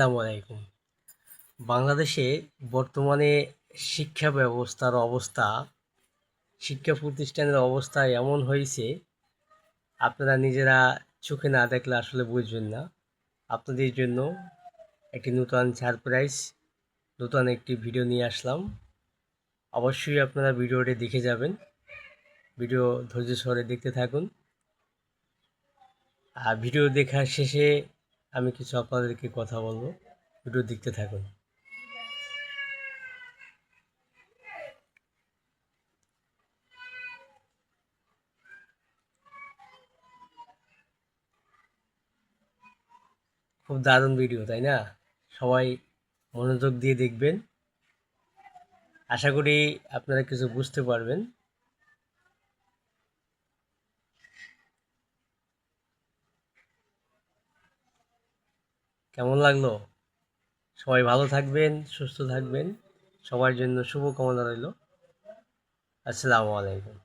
আসসালামু আলাইকুম। বাংলাদেশে বর্তমানে শিক্ষা ব্যবস্থার অবস্থা, শিক্ষা প্রতিষ্ঠানের অবস্থা এমন হয়েছে, আপনারা নিজেরা চোখে না দেখলে আসলে বুঝবেন না। আপনাদের জন্য একটি নূতন সারপ্রাইজ, নতুন একটি ভিডিও নিয়ে আসলাম। অবশ্যই আপনারা ভিডিওটি দেখে যাবেন। ভিডিও ধৈর্য সহকারে দেখতে থাকুন। আর ভিডিও দেখার শেষে আমি কিছু আপনাদেরকে কথা বলবো। ভিডিও দেখতে থাকুন। খুব দারুণ ভিডিও, তাই না? সবাই মনোযোগ দিয়ে দেখবেন। আশা করি আপনারা কিছু বুঝতে পারবেন। কেমন লাগলো? সবাই ভালো থাকবেন, সুস্থ থাকবেন। সবার জন্য শুভকামনা রইল। আসসালামু আলাইকুম।